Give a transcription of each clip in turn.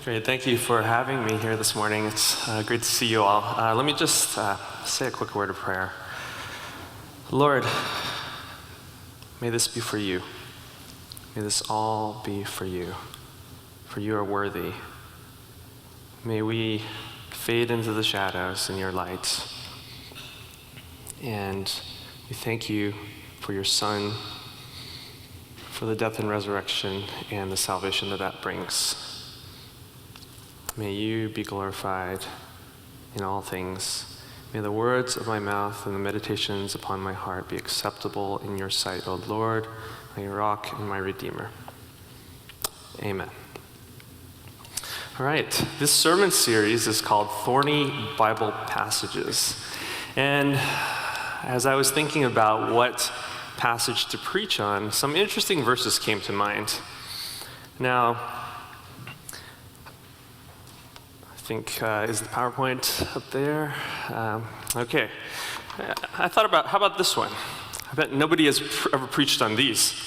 Great, thank you for having me here this morning. It's great to see you all. Let me just say a quick word of prayer. Lord, may this be for you. May this all be for you, for you are worthy. May we fade into the shadows in your light. And we thank you for your Son, for the death and resurrection and the salvation that brings. May you be glorified in all things. May the words of my mouth and the meditations upon my heart be acceptable in your sight, O Lord, my rock and my redeemer. Amen. All right, this sermon series is called Thorny Bible Passages. And as I was thinking about what passage to preach on, some interesting verses came to mind. Now, I think, is the PowerPoint up there? Okay. I thought about, how about this one? I bet nobody has ever preached on these.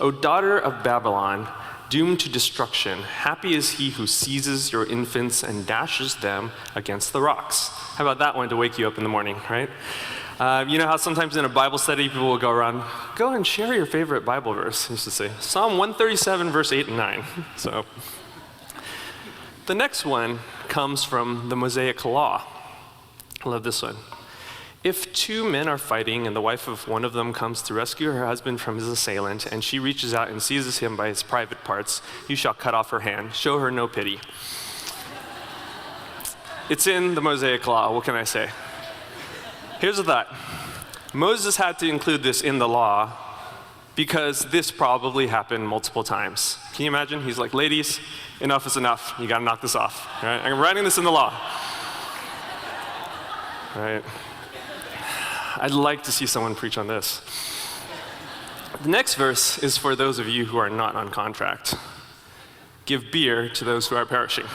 O daughter of Babylon, doomed to destruction, happy is he who seizes your infants and dashes them against the rocks. How about that one to wake you up in the morning, right? You know how sometimes in a Bible study people will go around, go and share your favorite Bible verse. I used to say, Psalm 137, verse 8 and 9. So, the next one comes from the Mosaic Law. I love this one. If two men are fighting and the wife of one of them comes to rescue her husband from his assailant, and she reaches out and seizes him by his private parts, you shall cut off her hand. Show her no pity. It's in the Mosaic Law. What can I say? Here's the thought. Moses had to include this in the law because this probably happened multiple times. Can you imagine? He's like, ladies, enough is enough. You gotta knock this off. All right? I'm writing this in the law. All right? I'd like to see someone preach on this. The next verse is for those of you who are not on contract. Give beer to those who are perishing.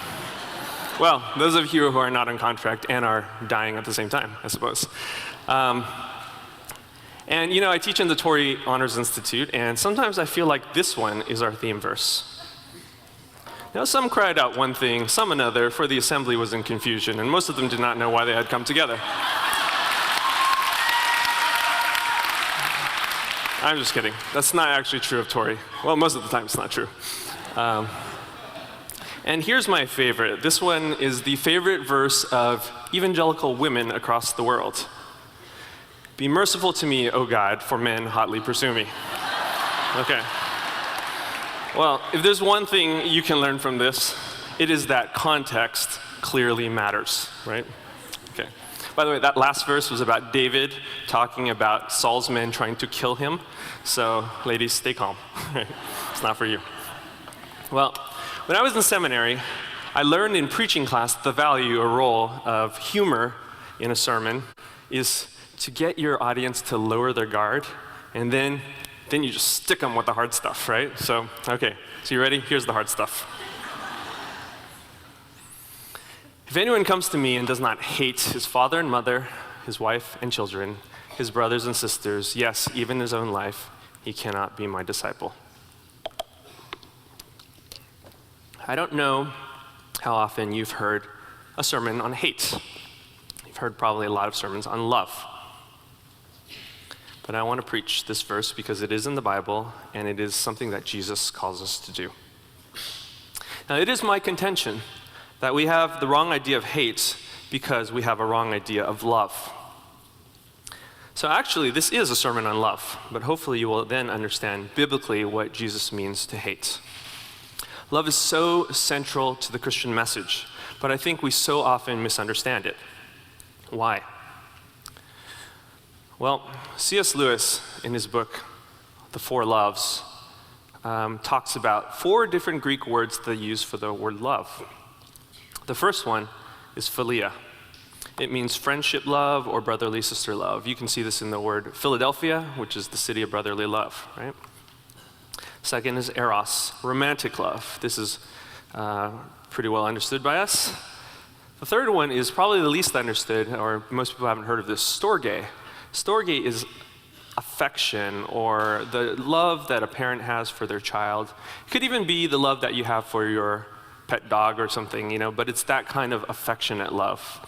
Well, those of you who are not on contract and are dying at the same time, I suppose. And you know, I teach in the Torrey Honors Institute, and sometimes I feel like this one is our theme verse. Now, some cried out one thing, some another, for the assembly was in confusion, and most of them did not know why they had come together. I'm just kidding. That's not actually true of Torrey. Well, most of the time it's not true. And here's my favorite. This one is the favorite verse of evangelical women across the world. Be merciful to me, O God, for men hotly pursue me. Okay. Well, if there's one thing you can learn from this, it is that context clearly matters, right? Okay. By the way, that last verse was about David talking about Saul's men trying to kill him. So, ladies, stay calm. It's not for you. Well, when I was in seminary, I learned in preaching class the value or role of humor in a sermon is to get your audience to lower their guard, and then you just stick them with the hard stuff, right? So, okay, so you ready? Here's the hard stuff. If anyone comes to me and does not hate his father and mother, his wife and children, his brothers and sisters, yes, even his own life, he cannot be my disciple. I don't know how often you've heard a sermon on hate. You've heard probably a lot of sermons on love. But I want to preach this verse because it is in the Bible, and it is something that Jesus calls us to do. Now, it is my contention that we have the wrong idea of hate because we have a wrong idea of love. So actually, this is a sermon on love, but hopefully you will then understand biblically what Jesus means to hate. Love is so central to the Christian message, but I think we so often misunderstand it. Why? Well, C.S. Lewis, in his book, The Four Loves, talks about 4 different Greek words they use for the word love. The first one is philia. It means friendship love or brotherly sister love. You can see this in the word Philadelphia, which is the city of brotherly love, right? Second is eros, romantic love. This is pretty well understood by us. The third one is probably the least understood, or most people haven't heard of this, storge. Storge is affection or the love that a parent has for their child. It could even be the love that you have for your pet dog or something, but it's that kind of affectionate love.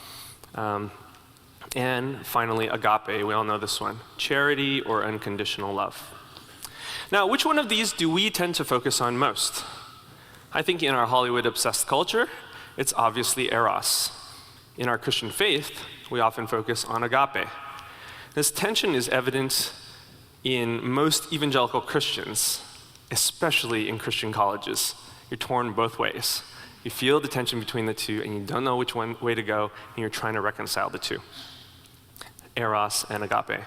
And finally, agape, we all know this one, charity or unconditional love. Now, which one of these do we tend to focus on most? I think in our Hollywood-obsessed culture, it's obviously Eros. In our Christian faith, we often focus on agape. This tension is evident in most evangelical Christians, especially in Christian colleges. You're torn both ways. You feel the tension between the two, and you don't know which way to go, and you're trying to reconcile the two. Eros and agape.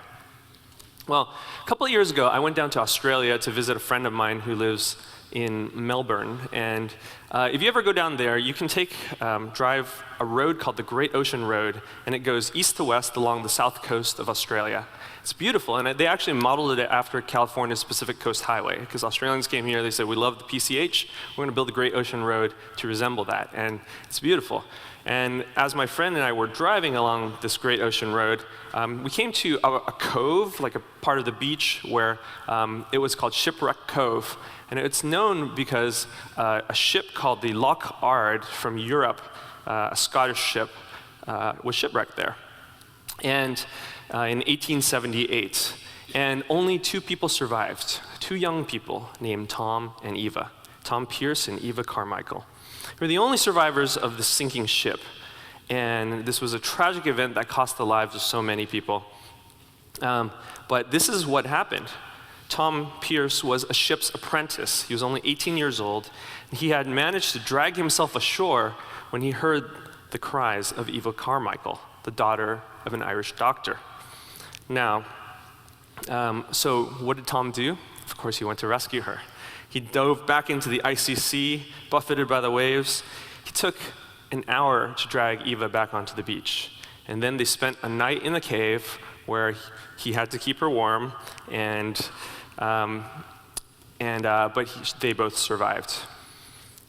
Well, a couple of years ago, I went down to Australia to visit a friend of mine who lives in Melbourne. And if you ever go down there, you can drive a road called the Great Ocean Road, and it goes east to west along the south coast of Australia. It's beautiful, and they actually modeled it after California's Pacific Coast Highway, because Australians came here, they said, we love the PCH, we're going to build the Great Ocean Road to resemble that, and it's beautiful. And as my friend and I were driving along this Great Ocean Road, we came to a cove, like a part of the beach, where it was called Shipwreck Cove. And it's known because a ship called the Loch Ard from Europe, a Scottish ship, was shipwrecked there. And in 1878. And only two people survived, two young people named Tom and Eva, Tom Pierce and Eva Carmichael. They were the only survivors of the sinking ship. And this was a tragic event that cost the lives of so many people. But this is what happened. Tom Pierce was a ship's apprentice. He was only 18 years old. And he had managed to drag himself ashore when he heard the cries of Eva Carmichael, the daughter of an Irish doctor. Now, so what did Tom do? Of course, he went to rescue her. He dove back into the icy sea, buffeted by the waves. He took an hour to drag Eva back onto the beach. And then they spent a night in the cave where he had to keep her warm, they both survived.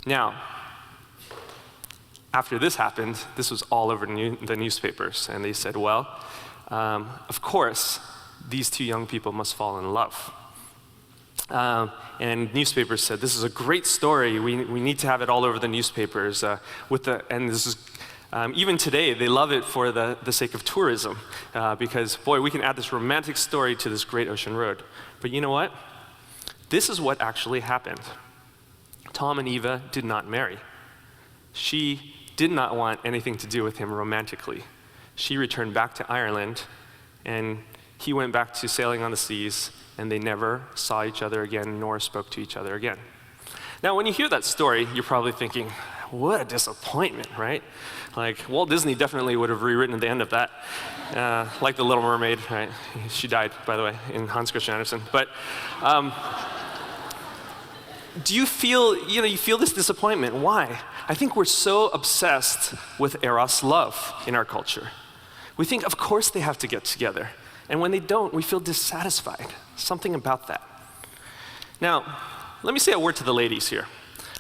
Now, after this happened, this was all over the newspapers, and they said, well, of course, these two young people must fall in love. And newspapers said, this is a great story. We need to have it all over the newspapers. Even today, they love it for the sake of tourism, because, boy, we can add this romantic story to this Great Ocean Road. But you know what? This is what actually happened. Tom and Eva did not marry. She did not want anything to do with him romantically. She returned back to Ireland, and he went back to sailing on the seas, and they never saw each other again, nor spoke to each other again. Now, when you hear that story, you're probably thinking, what a disappointment, right? Like, Walt Disney definitely would have rewritten the end of that, like The Little Mermaid, right? She died, by the way, in Hans Christian Andersen. But do you feel this disappointment? Why? I think we're so obsessed with Eros love in our culture. We think, of course, they have to get together. And when they don't, we feel dissatisfied. Something about that. Now, let me say a word to the ladies here.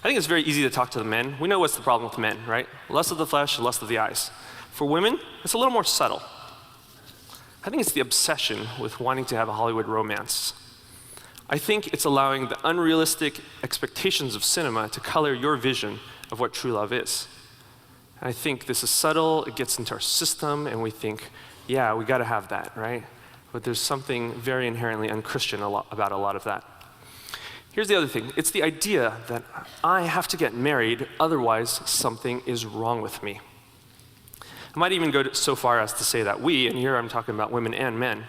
I think it's very easy to talk to the men. We know what's the problem with men, right? Lust of the flesh, lust of the eyes. For women, it's a little more subtle. I think it's the obsession with wanting to have a Hollywood romance. I think it's allowing the unrealistic expectations of cinema to color your vision of what true love is. I think this is subtle, it gets into our system, and we think, yeah, we gotta have that, right? But there's something very inherently unchristian about a lot of that. Here's the other thing. It's the idea that I have to get married, otherwise something is wrong with me. I might even go so far as to say that we, and here I'm talking about women and men,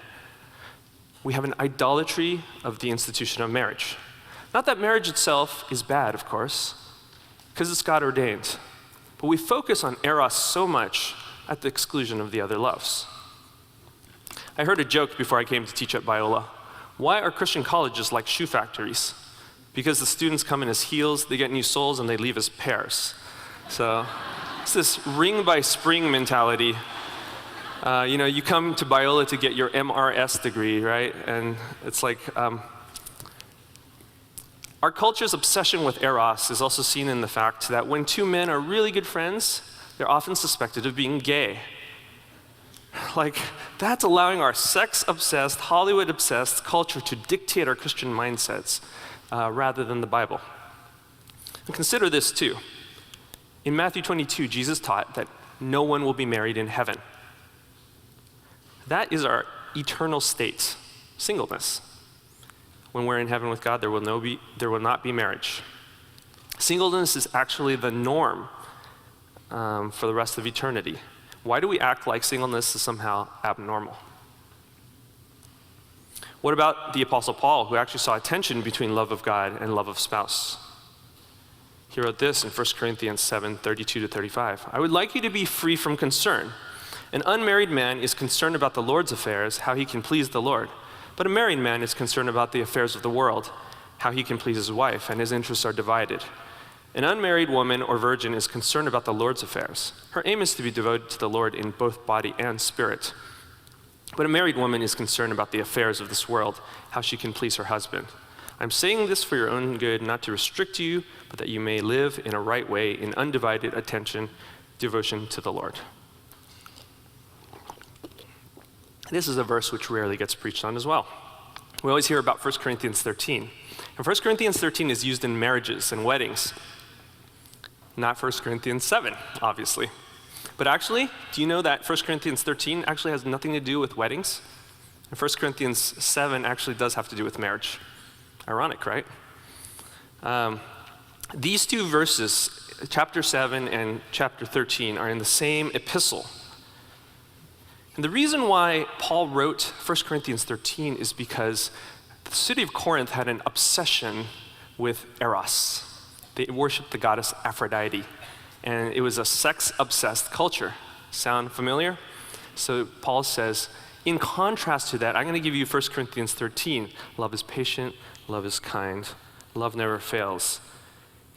we have an idolatry of the institution of marriage. Not that marriage itself is bad, of course, because it's God ordained. But we focus on Eros so much at the exclusion of the other loves. I heard a joke before I came to teach at Biola. Why are Christian colleges like shoe factories? Because the students come in as heels, they get new soles, and they leave as pairs. So it's this ring by spring mentality. You come to Biola to get your MRS degree, right? And it's like, our culture's obsession with Eros is also seen in the fact that when two men are really good friends, they're often suspected of being gay. Like, that's allowing our sex-obsessed, Hollywood-obsessed culture to dictate our Christian mindsets rather than the Bible. And consider this too. In Matthew 22, Jesus taught that no one will be married in heaven. That is our eternal state, singleness. When we're in heaven with God, there will not be marriage. Singleness is actually the norm for the rest of eternity. Why do we act like singleness is somehow abnormal? What about the Apostle Paul, who actually saw a tension between love of God and love of spouse? He wrote this in 1 Corinthians 7:32-35. I would like you to be free from concern. An unmarried man is concerned about the Lord's affairs, how he can please the Lord. But a married man is concerned about the affairs of the world, how he can please his wife, and his interests are divided. An unmarried woman or virgin is concerned about the Lord's affairs. Her aim is to be devoted to the Lord in both body and spirit. But a married woman is concerned about the affairs of this world, how she can please her husband. I'm saying this for your own good, not to restrict you, but that you may live in a right way, in undivided attention, devotion to the Lord. This is a verse which rarely gets preached on as well. We always hear about 1 Corinthians 13. And 1 Corinthians 13 is used in marriages and weddings. Not 1 Corinthians 7, obviously. But actually, do you know that 1 Corinthians 13 actually has nothing to do with weddings? And 1 Corinthians 7 actually does have to do with marriage. Ironic, right? These two verses, chapter 7 and chapter 13, are in the same epistle. And the reason why Paul wrote 1 Corinthians 13 is because the city of Corinth had an obsession with Eros. They worshiped the goddess Aphrodite. And it was a sex-obsessed culture. Sound familiar? So Paul says, in contrast to that, I'm going to give you 1 Corinthians 13. Love is patient, love is kind, love never fails.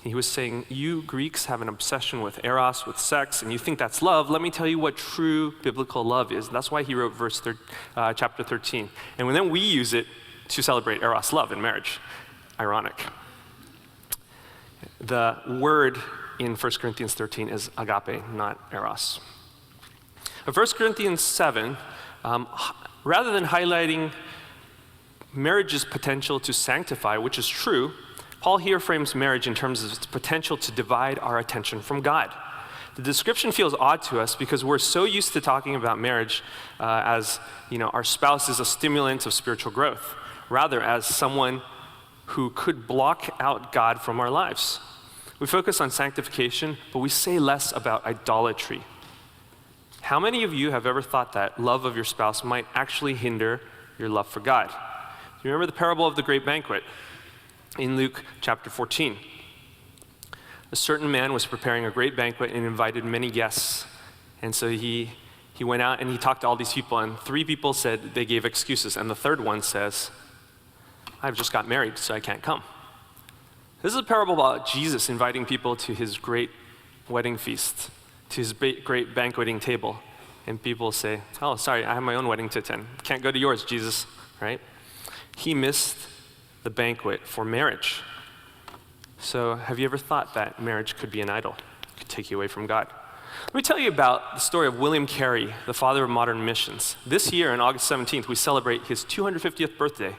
He was saying, you Greeks have an obsession with Eros, with sex, and you think that's love. Let me tell you what true biblical love is. That's why he wrote chapter 13. And then we use it to celebrate Eros love in marriage. Ironic. The word in 1 Corinthians 13 is agape, not eros. In 1 Corinthians 7, rather than highlighting marriage's potential to sanctify, which is true, Paul here frames marriage in terms of its potential to divide our attention from God. The description feels odd to us because we're so used to talking about marriage as, our spouse is a stimulant of spiritual growth, rather as someone who could block out God from our lives. We focus on sanctification, but we say less about idolatry. How many of you have ever thought that love of your spouse might actually hinder your love for God? Do you remember the parable of the great banquet in Luke chapter 14? A certain man was preparing a great banquet and invited many guests. And so he went out and he talked to all these people, and 3 people said they gave excuses, and the third one says, I've just got married, so I can't come. This is a parable about Jesus inviting people to his great wedding feast, to his great banqueting table. And people say, oh, sorry, I have my own wedding to attend. Can't go to yours, Jesus, right? He missed the banquet for marriage. So have you ever thought that marriage could be an idol? It could take you away from God. Let me tell you about the story of William Carey, the father of modern missions. This year, on August 17th, we celebrate his 250th birthday.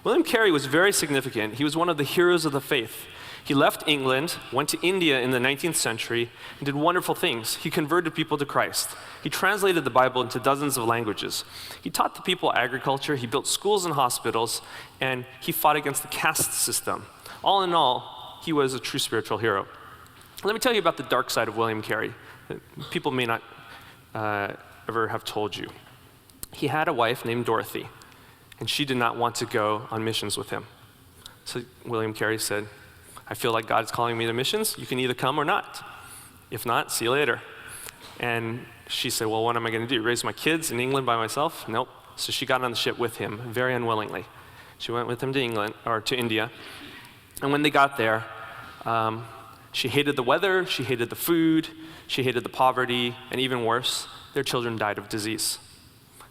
William Carey was very significant. He was one of the heroes of the faith. He left England, went to India in the 19th century, and did wonderful things. He converted people to Christ. He translated the Bible into dozens of languages. He taught the people agriculture, he built schools and hospitals, and he fought against the caste system. All in all, he was a true spiritual hero. Let me tell you about the dark side of William Carey. People may not ever have told you. He had a wife named Dorothy, and she did not want to go on missions with him. So William Carey said, I feel like God's calling me to missions. You can either come or not. If not, see you later. And she said, well, what am I going to do? Raise my kids in England by myself? Nope. So she got on the ship with him, very unwillingly. She went with him to India. And when they got there, she hated the weather, she hated the food, she hated the poverty, and even worse, their children died of disease.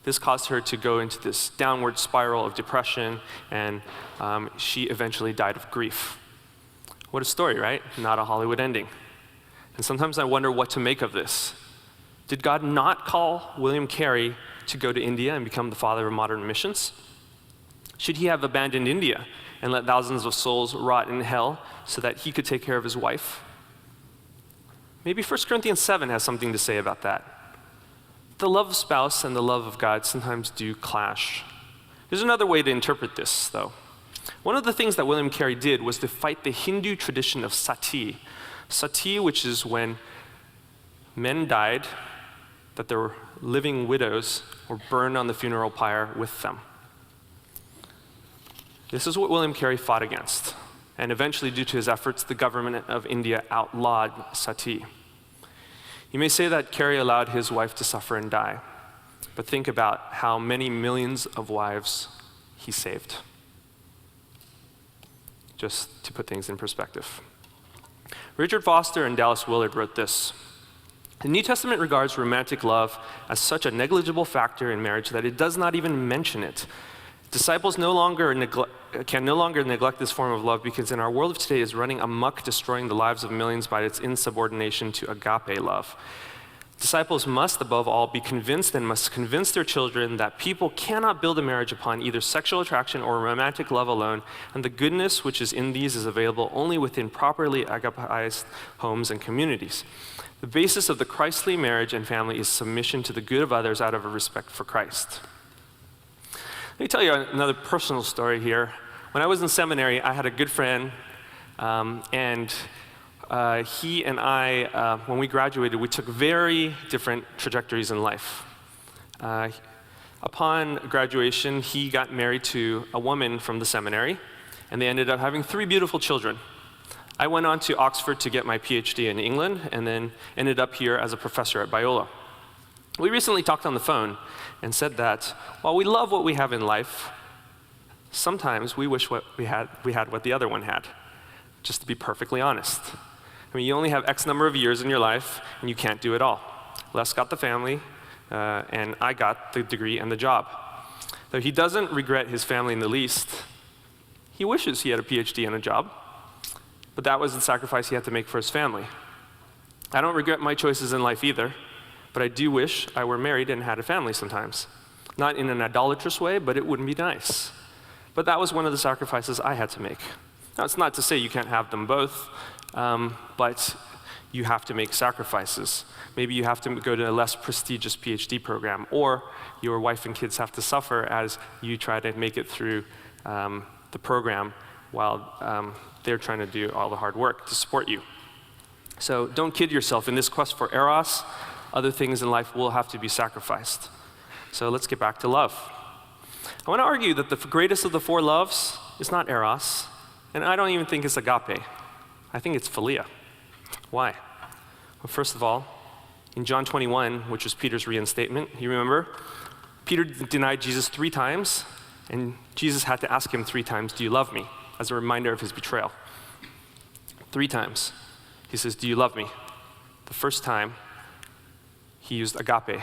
This caused her to go into this downward spiral of depression, and she eventually died of grief. What a story, right? Not a Hollywood ending. And sometimes I wonder what to make of this. Did God not call William Carey to go to India and become the father of modern missions? Should he have abandoned India and let thousands of souls rot in hell so that he could take care of his wife? Maybe 1 Corinthians 7 has something to say about that. The love of spouse and the love of God sometimes do clash. There's another way to interpret this, though. One of the things that William Carey did was to fight the Hindu tradition of sati. Sati, which is when men died, that their living widows were burned on the funeral pyre with them. This is what William Carey fought against. And eventually, due to his efforts, the government of India outlawed sati. You may say that Carey allowed his wife to suffer and die, but think about how many millions of wives he saved. Just to put things in perspective. Richard Foster and Dallas Willard wrote this: "The New Testament regards romantic love as such a negligible factor in marriage that it does not even mention it. Disciples can no longer neglect this form of love because in our world of today is running amok, destroying the lives of millions by its insubordination to agape love. Disciples must, above all, be convinced and must convince their children that people cannot build a marriage upon either sexual attraction or romantic love alone, and the goodness which is in these is available only within properly agapized homes and communities. The basis of the Christly marriage and family is submission to the good of others out of a respect for Christ." Let me tell you another personal story here. When I was in seminary, I had a good friend, and he and I, when we graduated, we took very different trajectories in life. Upon graduation, he got married to a woman from the seminary, and they ended up having 3 beautiful children. I went on to Oxford to get my PhD in England, and then ended up here as a professor at Biola. We recently talked on the phone and said that while we love what we have in life, sometimes we wish we had what the other one had, just to be perfectly honest. I mean, you only have X number of years in your life, and you can't do it all. Les got the family, and I got the degree and the job. Though he doesn't regret his family in the least, he wishes he had a PhD and a job, but that was the sacrifice he had to make for his family. I don't regret my choices in life either, but I do wish I were married and had a family sometimes. Not in an idolatrous way, but it wouldn't be nice. But that was one of the sacrifices I had to make. Now, it's not to say you can't have them both, but you have to make sacrifices. Maybe you have to go to a less prestigious PhD program, or your wife and kids have to suffer as you try to make it through the program while they're trying to do all the hard work to support you. So don't kid yourself. In this quest for Eros, other things in life will have to be sacrificed. So let's get back to love. I want to argue that the greatest of the 4 loves is not Eros, and I don't even think it's agape. I think it's philia. Why? Well, first of all, in John 21, which was Peter's reinstatement, you remember? Peter denied Jesus 3 times, and Jesus had to ask him 3 times, "Do you love me?" as a reminder of his betrayal. 3 times. He says, "Do you love me?" The first time, he used agape.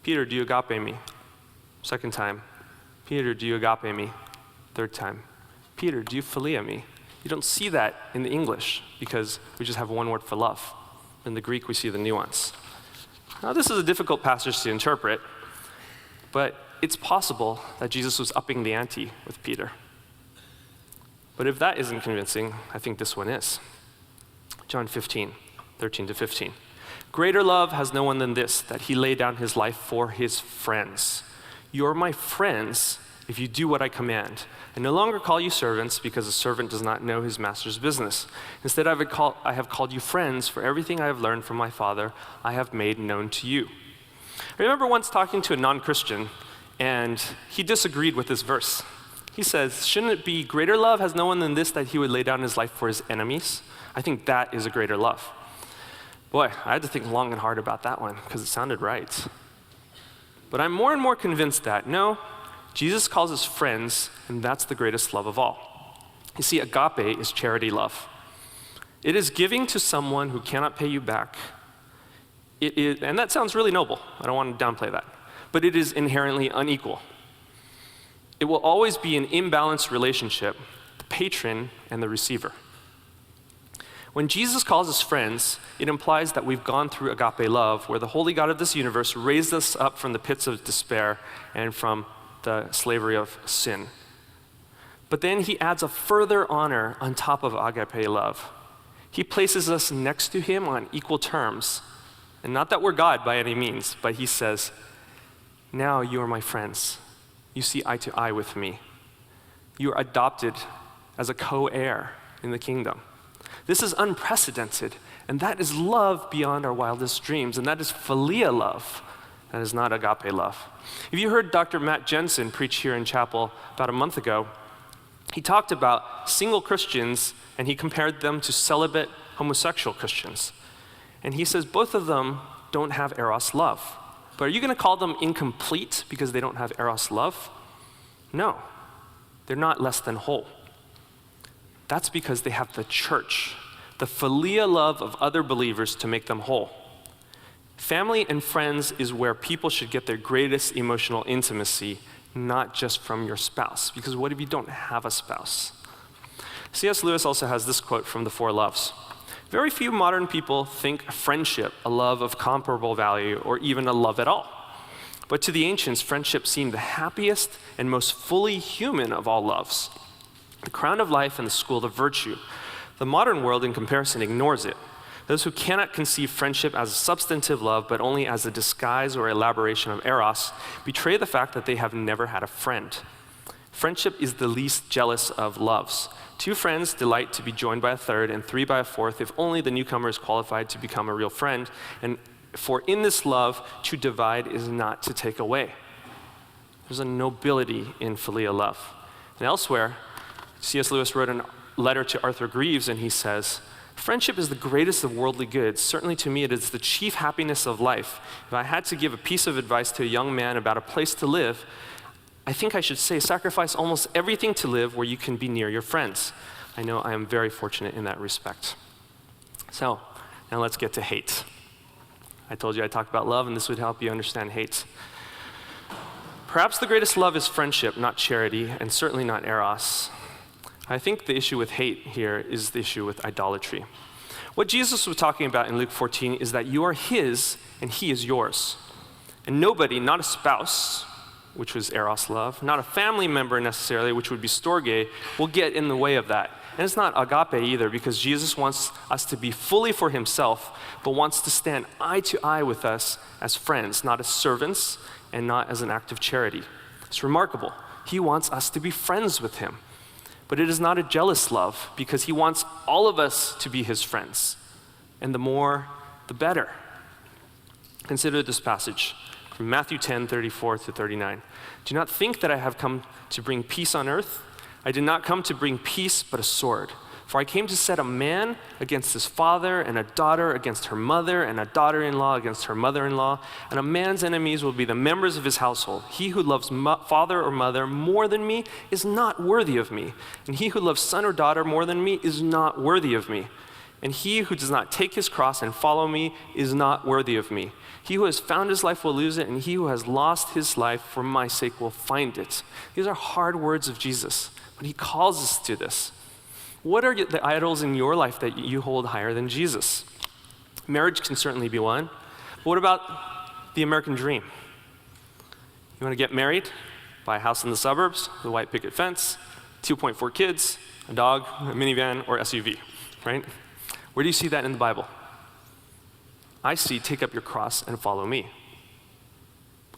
"Peter, do you agape me?" Second time, "Peter, do you agape me?" Third time, "Peter, do you philia me?" You don't see that in the English because we just have one word for love. In the Greek, we see the nuance. Now, this is a difficult passage to interpret, but it's possible that Jesus was upping the ante with Peter. But if that isn't convincing, I think this one is. John 15, 13 to 15. "Greater love has no one than this, that he lay down his life for his friends. You are my friends if you do what I command. I no longer call you servants because a servant does not know his master's business. Instead, I have called you friends, for everything I have learned from my Father I have made known to you." I remember once talking to a non-Christian, and he disagreed with this verse. He says, "Shouldn't it be greater love has no one than this, that he would lay down his life for his enemies? I think that is a greater love." Boy, I had to think long and hard about that one because it sounded right. But I'm more and more convinced that, no, Jesus calls us friends, and that's the greatest love of all. You see, agape is charity love. It is giving to someone who cannot pay you back. And that sounds really noble. I don't want to downplay that. But it is inherently unequal. It will always be an imbalanced relationship, the patron and the receiver. When Jesus calls us friends, it implies that we've gone through agape love, where the holy God of this universe raised us up from the pits of despair and from the slavery of sin. But then he adds a further honor on top of agape love. He places us next to him on equal terms. And not that we're God by any means, but he says, now you are my friends. You see eye to eye with me. You are adopted as a co-heir in the kingdom. This is unprecedented, and that is love beyond our wildest dreams, and that is philia love. That is not agape love. If you heard Dr. Matt Jensen preach here in chapel about a month ago, he talked about single Christians, and he compared them to celibate homosexual Christians. And he says both of them don't have Eros love. But are you going to call them incomplete because they don't have Eros love? No. They're not less than whole. That's because they have the church, the philia love of other believers to make them whole. Family and friends is where people should get their greatest emotional intimacy, not just from your spouse. Because what if you don't have a spouse? C.S. Lewis also has this quote from The Four Loves. Very few modern people think friendship a love of comparable value or even a love at all. But to the ancients, friendship seemed the happiest and most fully human of all loves, the crown of life and the school of virtue. The modern world, in comparison, ignores it. Those who cannot conceive friendship as a substantive love, but only as a disguise or elaboration of Eros, betray the fact that they have never had a friend. Friendship is the least jealous of loves. Two friends delight to be joined by a third, and three by a fourth, if only the newcomer is qualified to become a real friend. And for in this love, to divide is not to take away. There's a nobility in philia love. And elsewhere, C.S. Lewis wrote a letter to Arthur Greeves, and he says, friendship is the greatest of worldly goods. Certainly to me, it is the chief happiness of life. If I had to give a piece of advice to a young man about a place to live, I think I should say sacrifice almost everything to live where you can be near your friends. I know I am very fortunate in that respect. So, now let's get to hate. I told you I talked about love, and this would help you understand hate. Perhaps the greatest love is friendship, not charity, and certainly not Eros. I think the issue with hate here is the issue with idolatry. What Jesus was talking about in Luke 14 is that you are his and he is yours. And nobody, not a spouse, which was Eros love, not a family member necessarily, which would be storge, will get in the way of that. And it's not agape either, because Jesus wants us to be fully for himself, but wants to stand eye to eye with us as friends, not as servants and not as an act of charity. It's remarkable. He wants us to be friends with him. But it is not a jealous love, because he wants all of us to be his friends. And the more, the better. Consider this passage from Matthew 10:34-39. Do not think that I have come to bring peace on earth. I did not come to bring peace, but a sword. For I came to set a man against his father, and a daughter against her mother, and a daughter-in-law against her mother-in-law. And a man's enemies will be the members of his household. He who loves father or mother more than me is not worthy of me. And he who loves son or daughter more than me is not worthy of me. And he who does not take his cross and follow me is not worthy of me. He who has found his life will lose it, and he who has lost his life for my sake will find it. These are hard words of Jesus, but he calls us to this. What are the idols in your life that you hold higher than Jesus? Marriage can certainly be one. But what about the American dream? You want to get married, buy a house in the suburbs with a white picket fence, 2.4 kids, a dog, a minivan, or SUV, right? Where do you see that in the Bible? I see, take up your cross and follow me.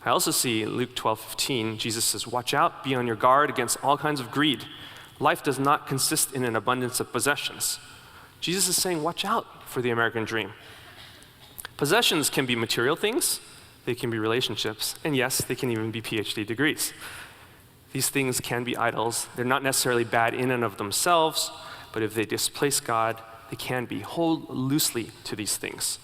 I also see in Luke 12:15, Jesus says, watch out, be on your guard against all kinds of greed. Life does not consist in an abundance of possessions. Jesus is saying, watch out for the American dream. Possessions can be material things, they can be relationships, and yes, they can even be PhD degrees. These things can be idols. They're not necessarily bad in and of themselves, but if they displace God, they can be. Hold loosely to these things.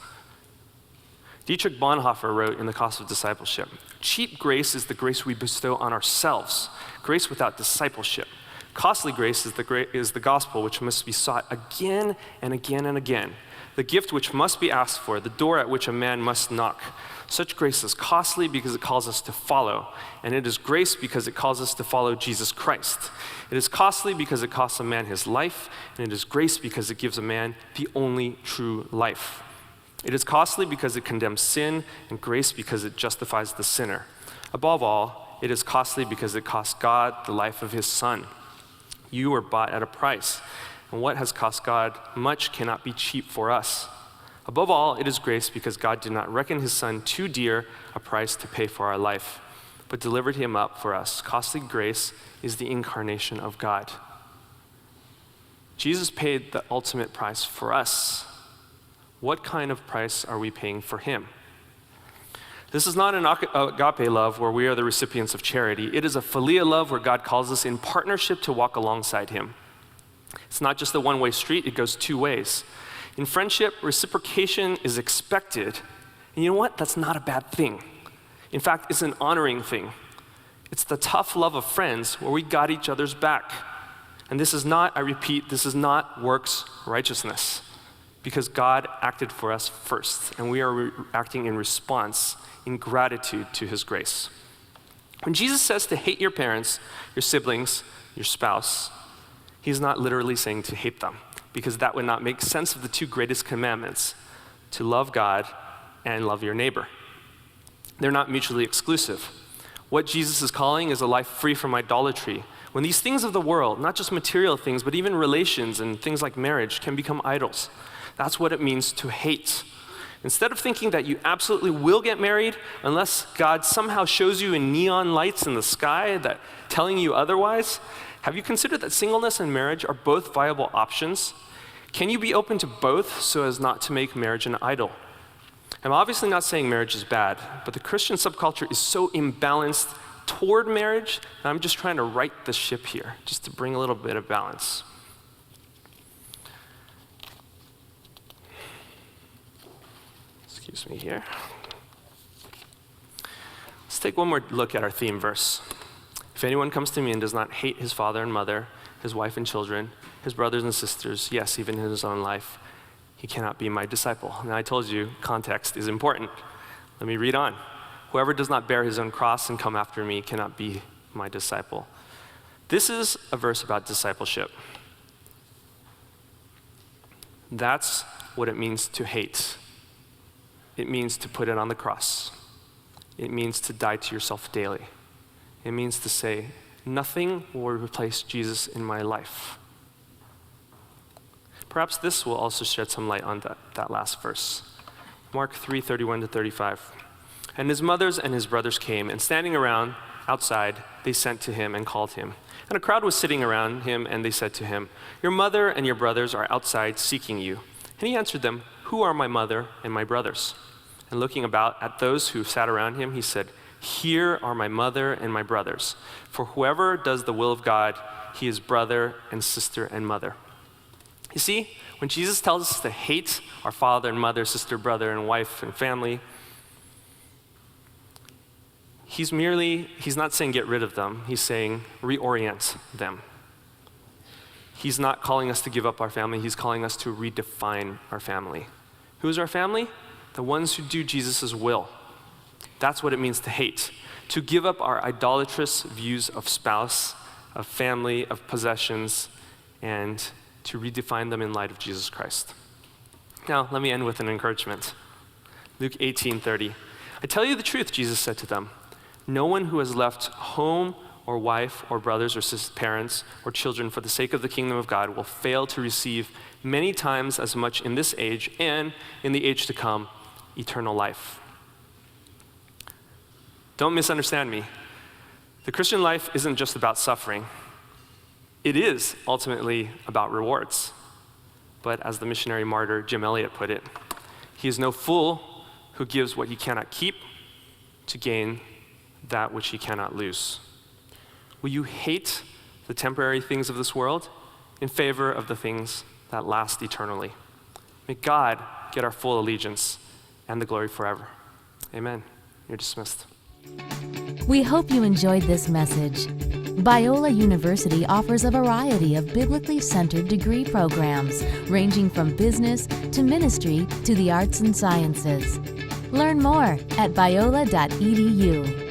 Dietrich Bonhoeffer wrote in The Cost of Discipleship, cheap grace is the grace we bestow on ourselves, grace without discipleship. Costly grace is the gospel which must be sought again and again and again, the gift which must be asked for, the door at which a man must knock. Such grace is costly because it calls us to follow, and it is grace because it calls us to follow Jesus Christ. It is costly because it costs a man his life, and it is grace because it gives a man the only true life. It is costly because it condemns sin, and grace because it justifies the sinner. Above all, it is costly because it costs God the life of his Son. You were bought at a price. And what has cost God much cannot be cheap for us. Above all, it is grace because God did not reckon his Son too dear a price to pay for our life, but delivered him up for us. Costly grace is the incarnation of God. Jesus paid the ultimate price for us. What kind of price are we paying for him? This is not an agape love where we are the recipients of charity. It is a philia love where God calls us in partnership to walk alongside him. It's not just a one-way street, it goes two ways. In friendship, reciprocation is expected. And you know what? That's not a bad thing. In fact, it's an honoring thing. It's the tough love of friends where we got each other's back. And this is not, I repeat, this is not works righteousness, because God acted for us first, and we are acting in response, in gratitude to his grace. When Jesus says to hate your parents, your siblings, your spouse, he's not literally saying to hate them, because that would not make sense of the two greatest commandments, to love God and love your neighbor. They're not mutually exclusive. What Jesus is calling is a life free from idolatry. When these things of the world, not just material things, but even relations and things like marriage, can become idols. That's what it means to hate. Instead of thinking that you absolutely will get married unless God somehow shows you in neon lights in the sky that telling you otherwise, have you considered that singleness and marriage are both viable options? Can you be open to both so as not to make marriage an idol? I'm obviously not saying marriage is bad, but the Christian subculture is so imbalanced toward marriage, and I'm just trying to right the ship here, just to bring a little bit of balance. Excuse me here. Let's take one more look at our theme verse. If anyone comes to me and does not hate his father and mother, his wife and children, his brothers and sisters, yes, even his own life, he cannot be my disciple. Now I told you, context is important. Let me read on. Whoever does not bear his own cross and come after me cannot be my disciple. This is a verse about discipleship. That's what it means to hate. It means to put it on the cross. It means to die to yourself daily. It means to say, nothing will replace Jesus in my life. Perhaps this will also shed some light on that last verse. Mark 3:31-35. And his mothers and his brothers came, and standing around outside, they sent to him and called him. And a crowd was sitting around him, and they said to him, your mother and your brothers are outside seeking you. And he answered them, who are my mother and my brothers? And looking about at those who sat around him, he said, here are my mother and my brothers. For whoever does the will of God, he is brother and sister and mother. You see, when Jesus tells us to hate our father and mother, sister, brother, and wife and family, he's not saying get rid of them. He's saying reorient them. He's not calling us to give up our family. He's calling us to redefine our family. Who's our family? The ones who do Jesus' will. That's what it means to hate. To give up our idolatrous views of spouse, of family, of possessions, and to redefine them in light of Jesus Christ. Now, let me end with an encouragement. Luke 18:30. I tell you the truth, Jesus said to them. No one who has left home or wife or brothers or parents or children for the sake of the kingdom of God will fail to receive many times as much in this age and in the age to come, eternal life. Don't misunderstand me. The Christian life isn't just about suffering. It is ultimately about rewards. But as the missionary martyr Jim Elliot put it, he is no fool who gives what he cannot keep to gain that which he cannot lose. Will you hate the temporary things of this world in favor of the things that last eternally? May God get our full allegiance and the glory forever. Amen. You're dismissed. We hope you enjoyed this message. Biola University offers a variety of biblically centered degree programs, ranging from business to ministry to the arts and sciences. Learn more at biola.edu.